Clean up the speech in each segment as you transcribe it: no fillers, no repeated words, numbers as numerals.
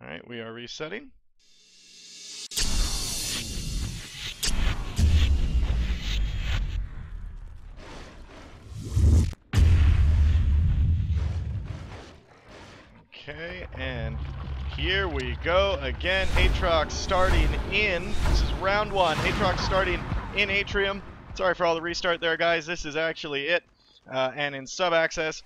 All right, we are resetting. Okay, and here we go again. AtroX starting in. This is round one. AtroX starting in Atrium. Sorry for all the restart there, guys. This is actually it. And in sub-access,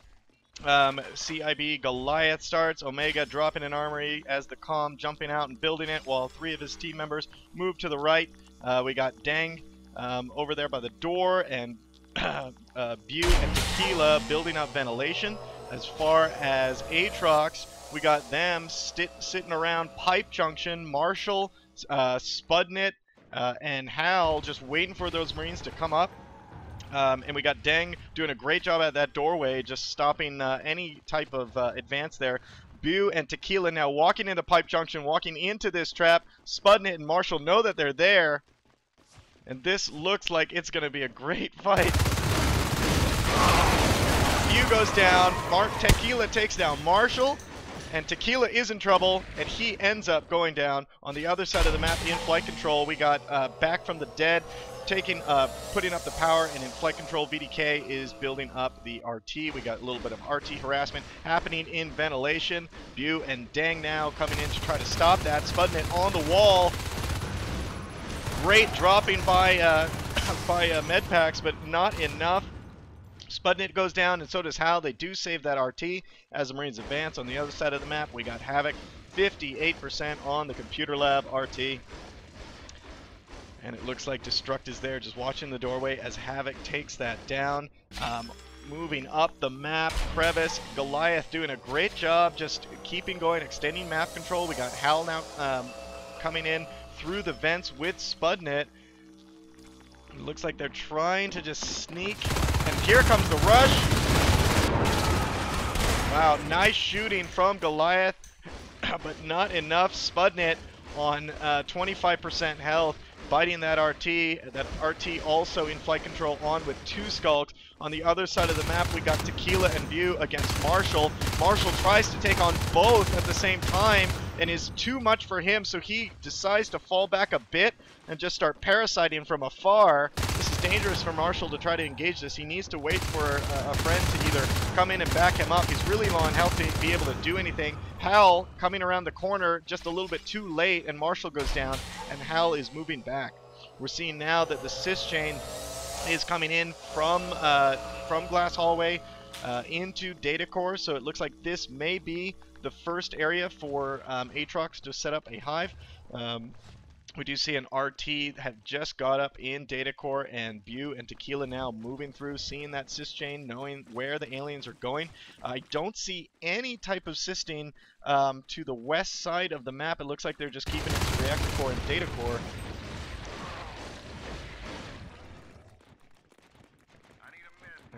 CiB Goliath starts. Omega dropping an armory as the comm jumping out and building it while 3 of his team members move to the right. We got Dang over there by the door, and Bu and Tequila building up ventilation. As far as AtroX, we got them sitting around Pipe Junction. Marshall, Spudnit, and Hal just waiting for those Marines to come up. And we got Deng doing a great job at that doorway, just stopping any type of advance there. Bu and Tequila now walking into Pipe Junction, walking into this trap. Spudnit and Marshall know that they're there. And this looks like it's going to be a great fight. Bu goes down. Tequila takes down Marshall. And Tequila is in trouble, and he ends up going down on the other side of the map in flight control. We got Back from the Dead putting up the power, and in flight control, VDK is building up the RT. We got a little bit of RT harassment happening in ventilation. Bu and Dang now coming in to try to stop that. Spudnit on the wall. Great dropping by med packs, but not enough. Spudnit goes down, and so does Hal. They do save that RT as the Marines advance. On the other side of the map, we got Havoc, 58% on the Computer Lab RT. And it looks like Destruct is there just watching the doorway as Havoc takes that down. Moving up the map, Crevice, Goliath doing a great job just keeping going, extending map control. We got Hal now coming in through the vents with Spudnit. It looks like they're trying to just sneak. And here comes the rush. Wow, nice shooting from Goliath, but not enough. Spudnit on 25% health, biting that RT. That RT also in flight control on with 2 skulks. On the other side of the map, we got Tequila and Bu against Marshall. Marshall tries to take on both at the same time and is too much for him, so he decides to fall back a bit and just start parasiting from afar. This is dangerous for Marshall to try to engage this. He needs to wait for a friend to either come in and back him up. He's really low on health to be able to do anything. Hal coming around the corner just a little bit too late, and Marshall goes down, and Hal is moving back. We're seeing now that the Cis chain is coming in from Glass Hallway into Data Core, so it looks like this may be the first area for AtroX to set up a hive. We do see an RT have just got up in Data Core, and Bu and Tequila now moving through, seeing that cis chain, knowing where the aliens are going. I don't see any type of cisting to the west side of the map. It looks like they're just keeping it to Reactor Core and Data Core.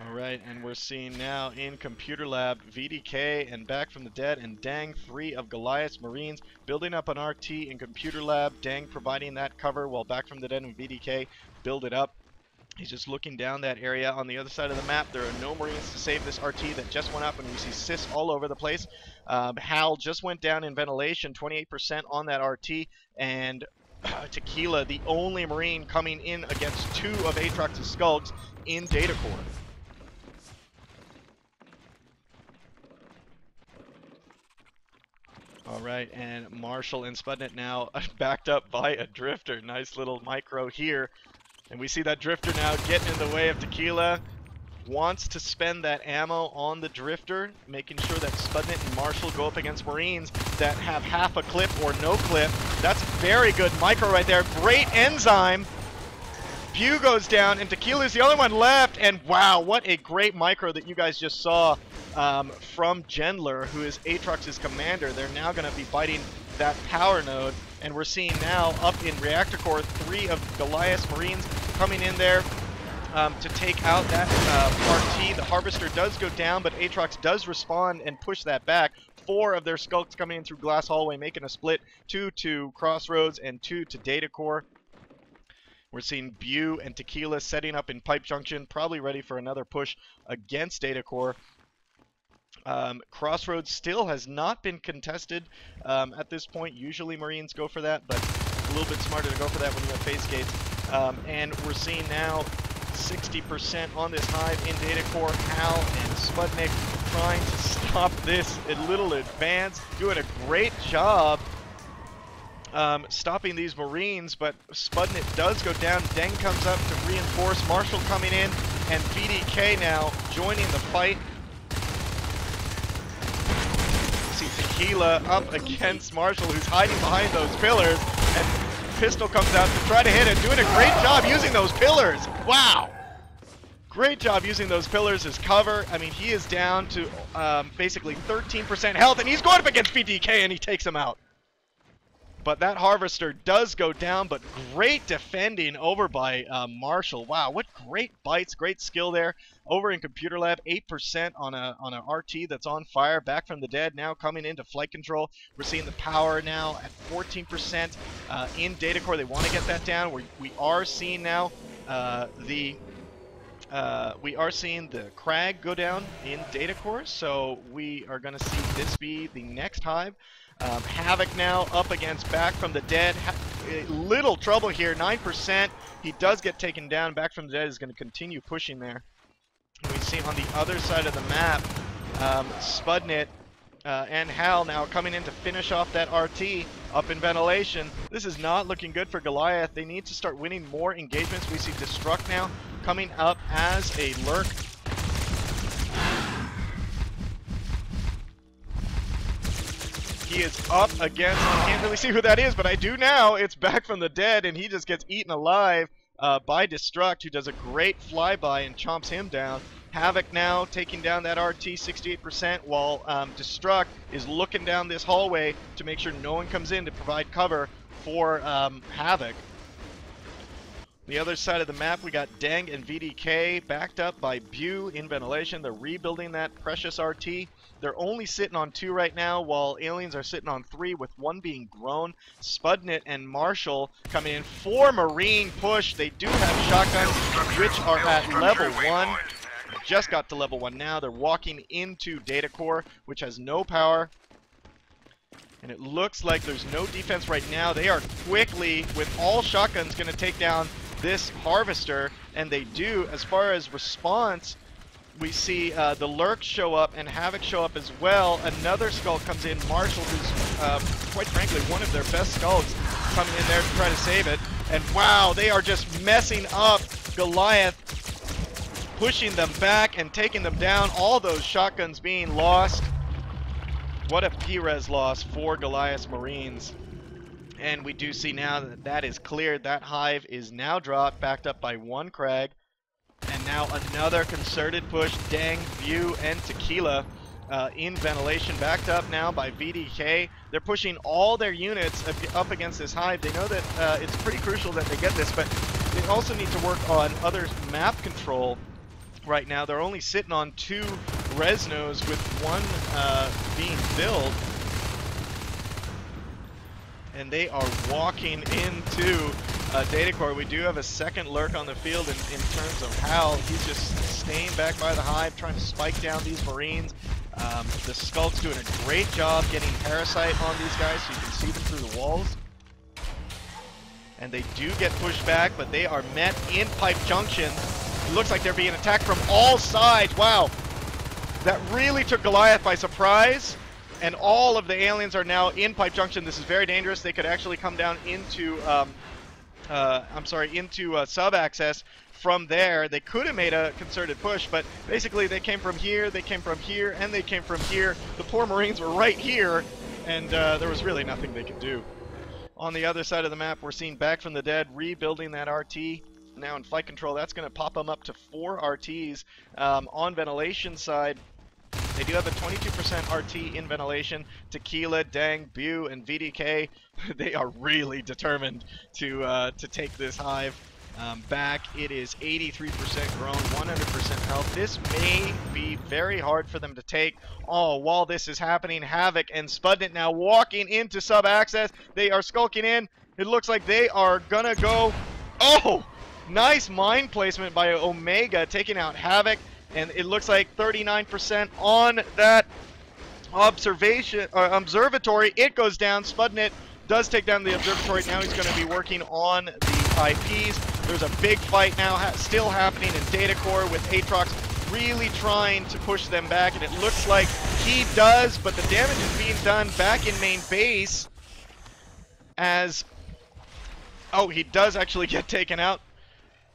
Alright, and we're seeing now in Computer Lab, VDK and Back from the Dead and Dang, 3 of Goliath's Marines, building up an RT in Computer Lab. Dang providing that cover while Back from the Dead and VDK build it up. He's just looking down that area. On the other side of the map, there are no Marines to save this RT that just went up, and we see Cis all over the place. Hal just went down in ventilation, 28% on that RT, and Tequila, the only Marine coming in against 2 of AtroX's skulks in Data Core. Alright, and Marshall and Spudnit now backed up by a Drifter. Nice little micro here. And we see that Drifter now getting in the way of Tequila. Wants to spend that ammo on the Drifter, making sure that Spudnit and Marshall go up against Marines that have half a clip or no clip. That's very good micro right there. Great enzyme. Bu goes down, and Tequila's the only one left. And wow, what a great micro that you guys just saw from Gendler, who is AtroX's commander. They're now going to be biting that power node, and we're seeing now up in Reactor Core 3 of Goliath's Marines coming in there to take out that RT. The Harvester does go down, but AtroX does respond and push that back. 4 of their skulks coming in through Glass Hallway, making a split, 2 to Crossroads and 2 to Data Core. We're seeing Bu and Tequila setting up in Pipe Junction, probably ready for another push against Data Core. Crossroads still has not been contested at this point. Usually Marines go for that, but it's a little bit smarter to go for that when you have phase gates. And we're seeing now 60% on this hive in data core. Hal and Sputnik trying to stop this a little advance, doing a great job stopping these Marines, but Sputnik does go down. Deng comes up to reinforce. Marshall coming in, and VDK now joining the fight. See Tequila up against Marshall, who's hiding behind those pillars, and Pistol comes out to try to hit it, doing a great job using those pillars. Wow! Great job using those pillars as cover. I mean, he is down to basically 13% health, and he's going up against VDK, and he takes him out. But that Harvester does go down, but great defending over by Marshall. Wow, what great bites, great skill there. Over in Computer Lab, 8% on a RT that's on fire, back from the dead, now coming into flight control. We're seeing the power now at 14% in data core. They want to get that down. We are seeing now we are seeing the Crag go down in data core, so we are going to see this be the next hive. Havoc now up against back from the dead. Little trouble here, 9%. He does get taken down. Back from the dead is going to continue pushing there. And we see on the other side of the map, Spudnit and Hal now coming in to finish off that RT up in ventilation. This is not looking good for Goliath. They need to start winning more engagements. We see Destruct now coming up as a lurk. He is up against, I can't really see who that is, but I do now. It's back from the dead, and he just gets eaten alive by Destruct, who does a great flyby and chomps him down. Havoc now taking down that RT 68%, while Destruct is looking down this hallway to make sure no one comes in to provide cover for Havoc. The other side of the map, we got Deng and VDK backed up by Bu in ventilation. They're rebuilding that precious RT. They're only sitting on 2 right now, while Aliens are sitting on 3, with 1 being grown. Spudnit and Marshall coming in for Marine push. They do have shotguns, which are at level 1. Just got to level 1 now. They're walking into data core, which has no power. And it looks like there's no defense right now. They are quickly, with all shotguns, going to take down this Harvester, and they do. As far as response, we see the Lurks show up and Havoc show up as well. Another Skull comes in. Marshall, who's quite frankly one of their best Skulls, coming in there to try to save it. And wow, they are just messing up Goliath, pushing them back and taking them down. All those shotguns being lost. What a P-res loss for Goliath's Marines. And we do see now that that is cleared. That hive is now dropped, backed up by 1 Crag. And now another concerted push. Deng, Bu, and Tequila in ventilation, backed up now by VDK. They're pushing all their units up against this hive. They know that it's pretty crucial that they get this, but they also need to work on other map control right now. They're only sitting on 2 Resnos, with 1 being filled. And they are walking into data core. We do have a second lurk on the field in terms of Hal. He's just staying back by the hive, trying to spike down these Marines. The Skulk's doing a great job getting Parasite on these guys, so you can see them through the walls. And they do get pushed back, but they are met in Pipe Junction. It looks like they're being attacked from all sides. Wow, that really took Goliath by surprise. And all of the aliens are now in Pipe Junction. This is very dangerous. They could actually come down into, into sub-access from there. They could have made a concerted push, but basically they came from here, they came from here, and they came from here. The poor Marines were right here, and there was really nothing they could do. On the other side of the map, we're seeing Back from the Dead rebuilding that RT. Now in flight control, that's going to pop them up to 4 RTs. On ventilation side, they do have a 22% RT in ventilation. Tequila, Deng, Bu, and VDK, they are really determined to take this hive back. It is 83% grown, 100% health. This may be very hard for them to take. Oh, while this is happening, Havoc and Spudnit now walking into sub-access. They are skulking in. It looks like they are gonna go. Oh! Nice mine placement by Omega, taking out Havoc. And it looks like 39% on that observatory. It goes down. Spudnet does take down the observatory. Now he's going to be working on the IPs. There's a big fight now still happening in data core with AtroX really trying to push them back, and it looks like he does, but the damage is being done back in main base as... Oh, he does actually get taken out.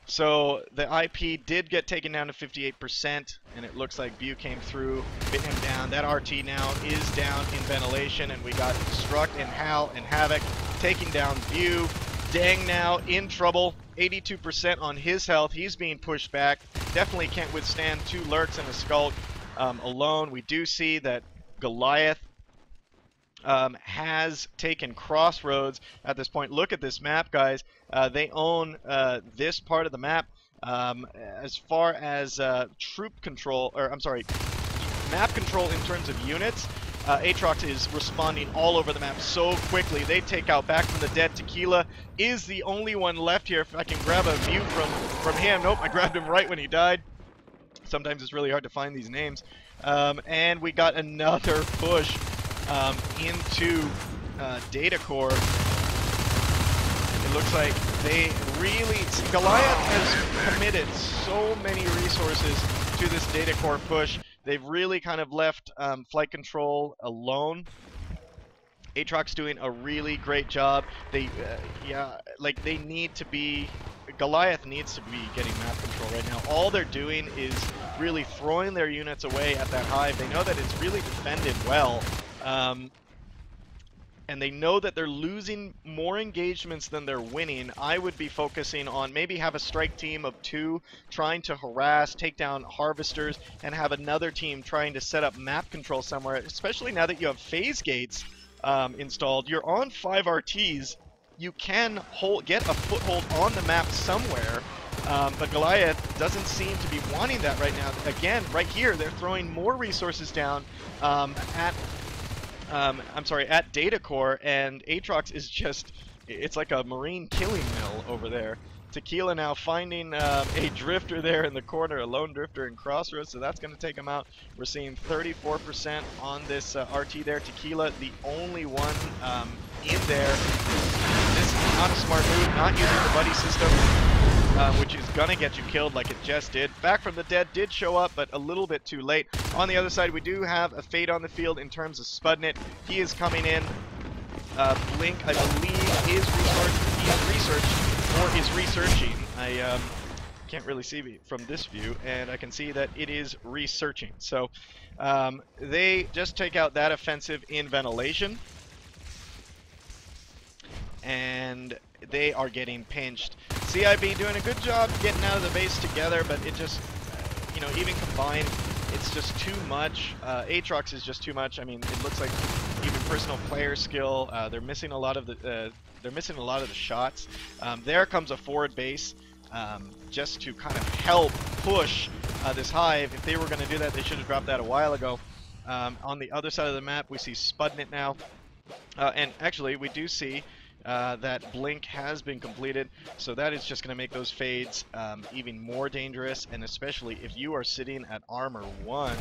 So the IP did get taken down to 58%, and it looks like Bu came through, bit him down. That RT now is down in ventilation, and we got Struck and Hal and Havoc taking down Bu. Dang now in trouble, 82% on his health. He's being pushed back. Definitely can't withstand 2 lurks and a Skulk alone. We do see that Goliath has taken Crossroads at this point. Look at this map, guys. They own this part of the map. As far as troop control, or I'm sorry, map control in terms of units, AtroX is responding all over the map so quickly. They take out Back from the Dead. Tequila is the only one left here. If I can grab a view from him. Nope, I grabbed him right when he died. Sometimes it's really hard to find these names. And we got another push into data core. It looks like they really... Goliath has committed so many resources to this data core push. They've really kind of left flight control alone. AtroX doing a really great job. They, like they need to be... Goliath needs to be getting map control right now. All they're doing is really throwing their units away at that hive. They know that it's really defended well. And they know that they're losing more engagements than they're winning. I would be focusing on maybe have a strike team of 2 trying to harass, take down harvesters, and have another team trying to set up map control somewhere, especially now that you have phase gates installed. You're on 5 RTs. You can get a foothold on the map somewhere, but Goliath doesn't seem to be wanting that right now. Again, right here, they're throwing more resources down at data core, and AtroX is just, it's like a marine killing mill over there. Tequila now finding a drifter there in the corner, a lone drifter in Crossroads, so that's going to take him out. We're seeing 34% on this RT there. Tequila, the only one in there. This is not a smart move, not using the buddy system, which is going to get you killed like it just did. Back from the Dead did show up, but a little bit too late. On the other side, we do have a fade on the field in terms of Spudnet. He is coming in. Blink, I believe, is researching. I can't really see from this view, and I can see that it is researching. So they just take out that offensive in ventilation, and they are getting pinched. CiB doing a good job getting out of the base together, but it just, you know, even combined, it's just too much. AtroX is just too much. I mean, it looks like even personal player skill. They're missing a lot of the. They're missing a lot of the shots. There comes a forward base just to kind of help push this hive. If they were going to do that, they should have dropped that a while ago. On the other side of the map, we see Spudnet now, and actually we do see that Blink has been completed, so that is just going to make those fades even more dangerous, and especially if you are sitting at armor 1,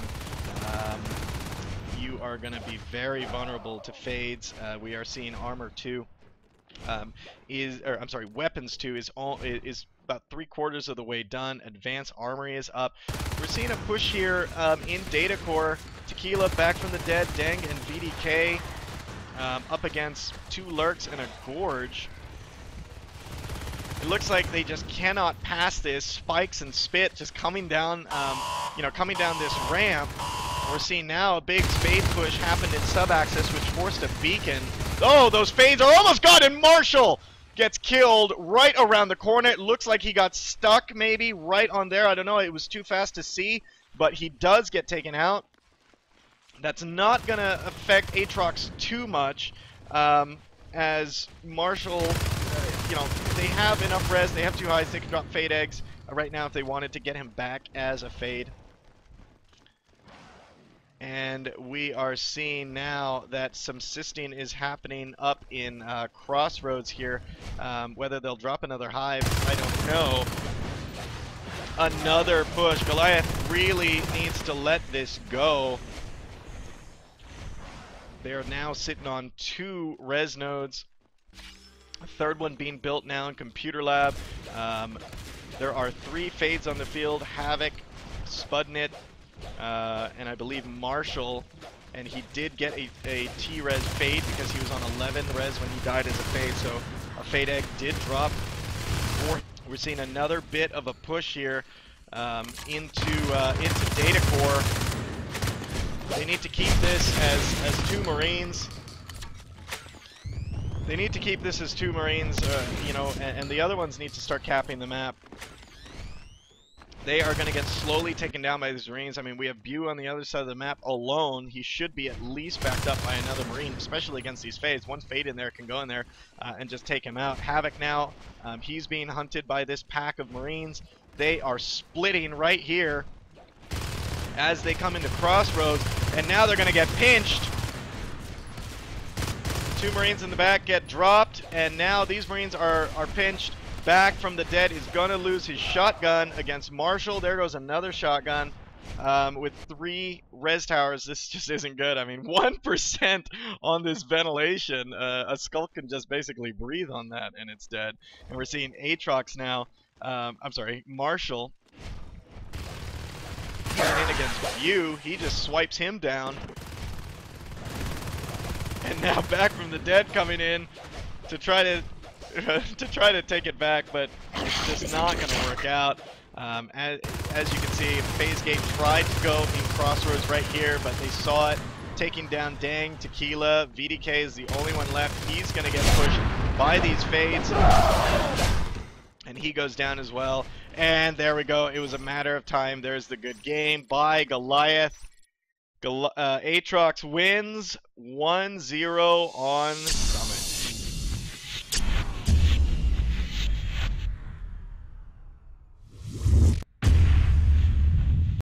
you are going to be very vulnerable to fades. We are seeing armor 2 weapons 2 is about 3/4 of the way done. Advanced armory is up. We're seeing a push here in data core. Tequila back from the dead, Deng and VDK up against 2 lurks and a gorge. It looks like they just cannot pass this. Spikes and Spit just coming down, coming down this ramp. We're seeing now a big fade push happened in sub-axis, which forced a beacon. Oh, those fades are almost gone, and Marshall gets killed right around the corner. It looks like he got stuck maybe right on there. I don't know. It was too fast to see, but he does get taken out. That's not going to affect AtroX too much, as Marshall, they have enough res. They have 2 highs. They can drop fade eggs right now if they wanted to get him back as a fade. And we are seeing now that some sisting is happening up in Crossroads here. Whether they'll drop another hive, I don't know. another push. Goliath really needs to let this go. They are now sitting on 2 res nodes. A third one being built now in Computer Lab. There are 3 fades on the field. Havoc, Spudnit, and I believe Marshall. And he did get a T-res fade because he was on 11 res when he died as a fade. So a fade egg did drop. We're seeing another bit of a push here into Data Core. They need to keep this as 2 Marines. They need to keep this as 2 Marines, you know, and the other ones need to start capping the map. They are going to get slowly taken down by these Marines. I mean, we have Bu on the other side of the map alone. He should be at least backed up by another Marine, especially against these fades. One fade in there can go in there and just take him out. Havoc now, he's being hunted by this pack of Marines. They are splitting right here as they come into Crossroads, and now they're going to get pinched. 2 Marines in the back get dropped, and now these Marines are pinched. Back from the dead is going to lose his shotgun against Marshall. There goes another shotgun with 3 res towers. This just isn't good. I mean, 1% on this ventilation. A skull can just basically breathe on that, and it's dead. And we're seeing AtroX now. I'm sorry, Marshall. Coming in against Bu. He just swipes him down. And now back from the dead coming in to try to take it back, but it's just not going to work out. As you can see, FaZe Gate tried to go in Crossroads right here, but they saw it, taking down Dang, Tequila. VDK is the only one left. He's going to get pushed by these fades, and he goes down as well. And there we go. It was a matter of time. There's the good game by Goliath. AtroX wins 1-0 on